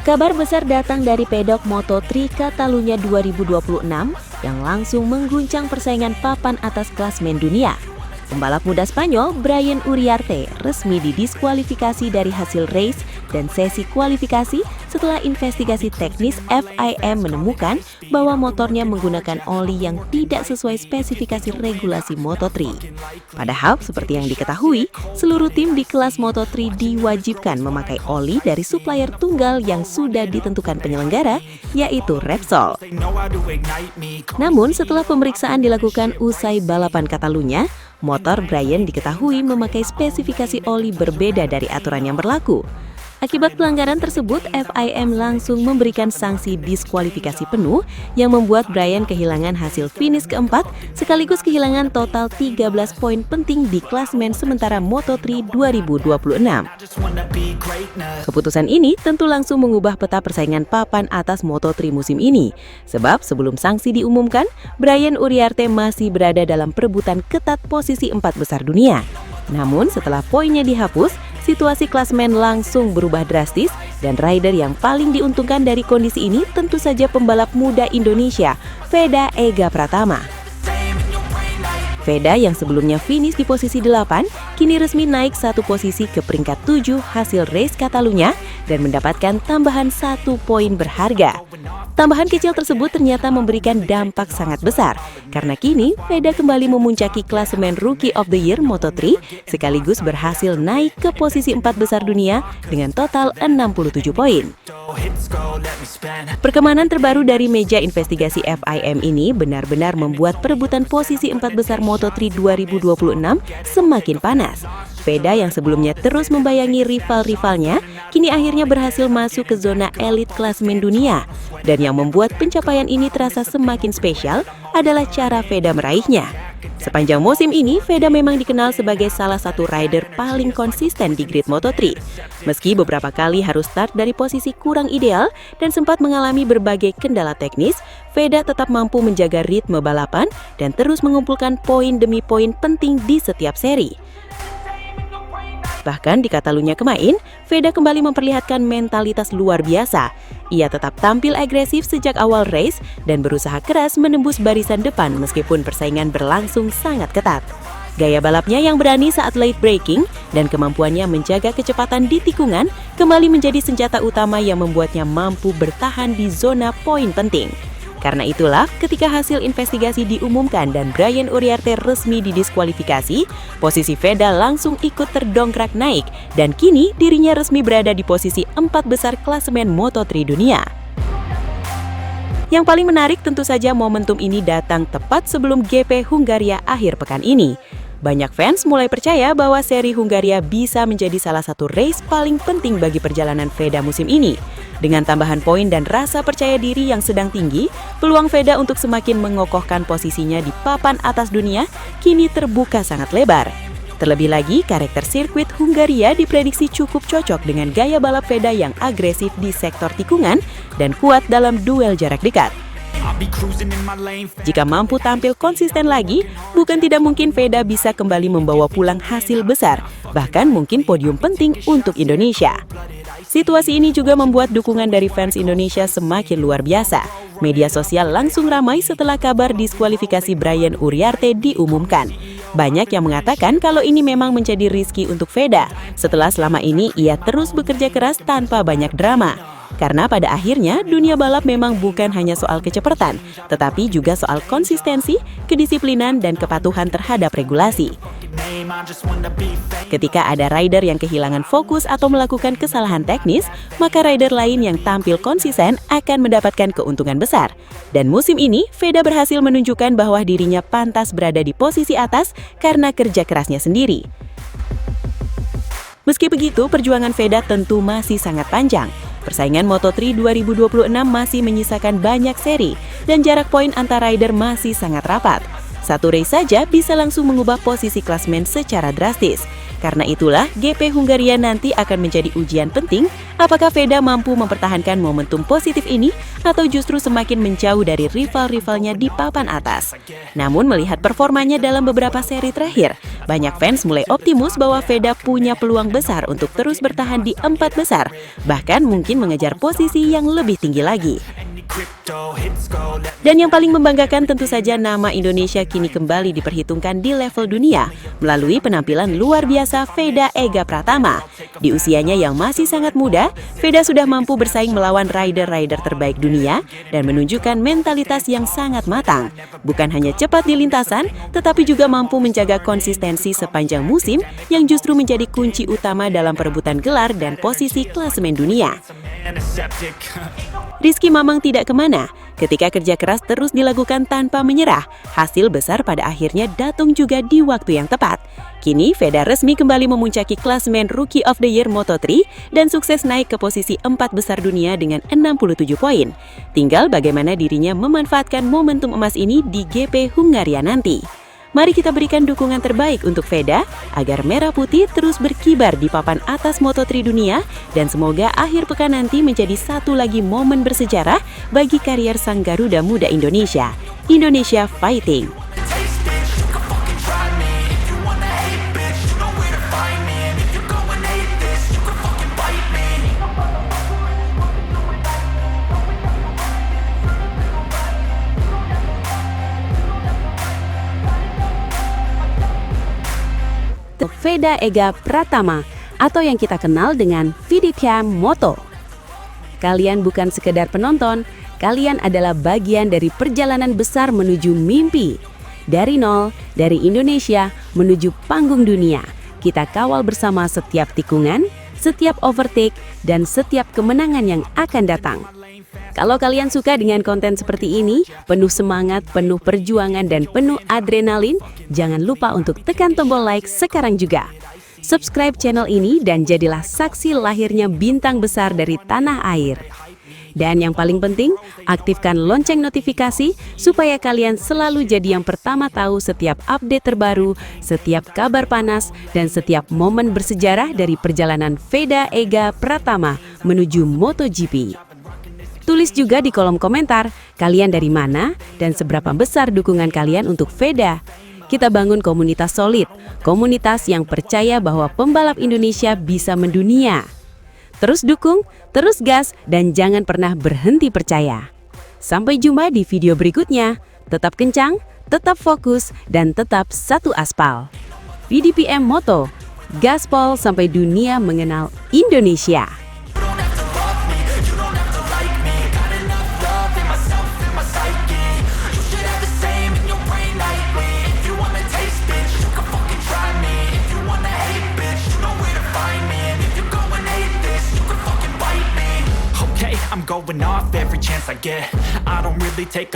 Kabar besar datang dari pedok Moto3 Catalunya 2026 yang langsung mengguncang persaingan papan atas klasmen dunia. Pembalap muda Spanyol Brian Uriarte resmi didiskualifikasi dari hasil race dan sesi kualifikasi setelah investigasi teknis FIM menemukan bahwa motornya menggunakan oli yang tidak sesuai spesifikasi regulasi Moto3. Padahal seperti yang diketahui, seluruh tim di kelas Moto3 diwajibkan memakai oli dari supplier tunggal yang sudah ditentukan penyelenggara, yaitu Repsol. Namun setelah pemeriksaan dilakukan usai balapan Catalunya, motor Brian diketahui memakai spesifikasi oli berbeda dari aturan yang berlaku. Akibat pelanggaran tersebut, FIM langsung memberikan sanksi diskualifikasi penuh yang membuat Brian kehilangan hasil finish keempat sekaligus kehilangan total 13 poin penting di klasmen sementara Moto3 2026. Keputusan ini tentu langsung mengubah peta persaingan papan atas Moto3 musim ini. Sebab sebelum sanksi diumumkan, Brian Uriarte masih berada dalam perebutan ketat posisi 4 besar dunia. Namun setelah poinnya dihapus, situasi klasmen langsung berubah drastis dan rider yang paling diuntungkan dari kondisi ini tentu saja pembalap muda Indonesia, Veda Ega Pratama. Veda yang sebelumnya finish di posisi 8, kini resmi naik satu posisi ke peringkat 7 hasil race Catalunya dan mendapatkan tambahan 1 poin berharga. Tambahan kecil tersebut ternyata memberikan dampak sangat besar, karena kini Veda kembali memuncaki klasemen Rookie of the Year Moto3 sekaligus berhasil naik ke posisi 4 besar dunia dengan total 67 poin. Perkembangan terbaru dari meja investigasi FIM ini benar-benar membuat perebutan posisi 4 besar Moto3 2026 semakin panas. Veda yang sebelumnya terus membayangi rival-rivalnya, kini akhirnya berhasil masuk ke zona elit klasemen dunia. Dan yang membuat pencapaian ini terasa semakin spesial adalah cara Veda meraihnya. Sepanjang musim ini, Veda memang dikenal sebagai salah satu rider paling konsisten di grid Moto3. Meski beberapa kali harus start dari posisi kurang ideal dan sempat mengalami berbagai kendala teknis, Veda tetap mampu menjaga ritme balapan dan terus mengumpulkan poin demi poin penting di setiap seri. Bahkan di Catalunya kemarin, Veda kembali memperlihatkan mentalitas luar biasa. Ia tetap tampil agresif sejak awal race dan berusaha keras menembus barisan depan meskipun persaingan berlangsung sangat ketat. Gaya balapnya yang berani saat late braking dan kemampuannya menjaga kecepatan di tikungan kembali menjadi senjata utama yang membuatnya mampu bertahan di zona poin penting. Karena itulah, ketika hasil investigasi diumumkan dan Brian Uriarte resmi didiskualifikasi, posisi Veda langsung ikut terdongkrak naik dan kini dirinya resmi berada di posisi 4 besar klasemen Moto3 dunia. Yang paling menarik tentu saja momentum ini datang tepat sebelum GP Hungaria akhir pekan ini. Banyak fans mulai percaya bahwa seri Hungaria bisa menjadi salah satu race paling penting bagi perjalanan Veda musim ini. Dengan tambahan poin dan rasa percaya diri yang sedang tinggi, peluang Veda untuk semakin mengokohkan posisinya di papan atas dunia kini terbuka sangat lebar. Terlebih lagi, karakter sirkuit Hungaria diprediksi cukup cocok dengan gaya balap Veda yang agresif di sektor tikungan dan kuat dalam duel jarak dekat. Jika mampu tampil konsisten lagi, bukan tidak mungkin Veda bisa kembali membawa pulang hasil besar, bahkan mungkin podium penting untuk Indonesia. Situasi ini juga membuat dukungan dari fans Indonesia semakin luar biasa. Media sosial langsung ramai setelah kabar diskualifikasi Brian Uriarte diumumkan. Banyak yang mengatakan kalau ini memang menjadi rezeki untuk Veda, setelah selama ini ia terus bekerja keras tanpa banyak drama. Karena pada akhirnya dunia balap memang bukan hanya soal kecepatan, tetapi juga soal konsistensi, kedisiplinan, dan kepatuhan terhadap regulasi. Ketika ada rider yang kehilangan fokus atau melakukan kesalahan teknis, maka rider lain yang tampil konsisten akan mendapatkan keuntungan besar. Dan musim ini, Veda berhasil menunjukkan bahwa dirinya pantas berada di posisi atas karena kerja kerasnya sendiri. Meski begitu, perjuangan Veda tentu masih sangat panjang. Persaingan Moto3 2026 masih menyisakan banyak seri dan jarak poin antar rider masih sangat rapat. Satu race saja bisa langsung mengubah posisi klasmen secara drastis. Karena itulah, GP Hungaria nanti akan menjadi ujian penting apakah Veda mampu mempertahankan momentum positif ini atau justru semakin menjauh dari rival-rivalnya di papan atas. Namun melihat performanya dalam beberapa seri terakhir, banyak fans mulai optimis bahwa Veda punya peluang besar untuk terus bertahan di 4 besar, bahkan mungkin mengejar posisi yang lebih tinggi lagi. Dan yang paling membanggakan tentu saja nama Indonesia kini kembali diperhitungkan di level dunia melalui penampilan luar biasa Veda Ega Pratama. Di usianya yang masih sangat muda, Veda sudah mampu bersaing melawan rider-rider terbaik dunia dan menunjukkan mentalitas yang sangat matang. Bukan hanya cepat di lintasan, tetapi juga mampu menjaga konsistensi sepanjang musim yang justru menjadi kunci utama dalam perebutan gelar dan posisi klasemen dunia. Rizky Mamang tidak kemana. Ketika kerja keras terus dilakukan tanpa menyerah, hasil besar pada akhirnya datang juga di waktu yang tepat. Kini, Veda resmi kembali memuncaki klasemen Rookie of the Year Moto3 dan sukses naik ke posisi 4 besar dunia dengan 67 poin. Tinggal bagaimana dirinya memanfaatkan momentum emas ini di GP Hungaria nanti. Mari kita berikan dukungan terbaik untuk Veda agar Merah Putih terus berkibar di papan atas Moto3 dunia dan semoga akhir pekan nanti menjadi satu lagi momen bersejarah bagi karier sang Garuda Muda Indonesia. Indonesia Fighting! Veda Ega Pratama atau yang kita kenal dengan VDPM Moto. Kalian bukan sekedar penonton, kalian adalah bagian dari perjalanan besar menuju mimpi. Dari nol, dari Indonesia menuju panggung dunia, kita kawal bersama setiap tikungan, setiap overtake, dan setiap kemenangan yang akan datang. Kalau kalian suka dengan konten seperti ini, penuh semangat, penuh perjuangan, dan penuh adrenalin, jangan lupa untuk tekan tombol like sekarang juga. Subscribe channel ini dan jadilah saksi lahirnya bintang besar dari tanah air. Dan yang paling penting, aktifkan lonceng notifikasi supaya kalian selalu jadi yang pertama tahu setiap update terbaru, setiap kabar panas, dan setiap momen bersejarah dari perjalanan Veda Ega Pratama menuju MotoGP. Tulis juga di kolom komentar, kalian dari mana dan seberapa besar dukungan kalian untuk Veda. Kita bangun komunitas solid, komunitas yang percaya bahwa pembalap Indonesia bisa mendunia. Terus dukung, terus gas, dan jangan pernah berhenti percaya. Sampai jumpa di video berikutnya. Tetap kencang, tetap fokus, dan tetap satu aspal. VDPM Moto, gaspol sampai dunia mengenal Indonesia. I'm going off every chance I get. I don't really take a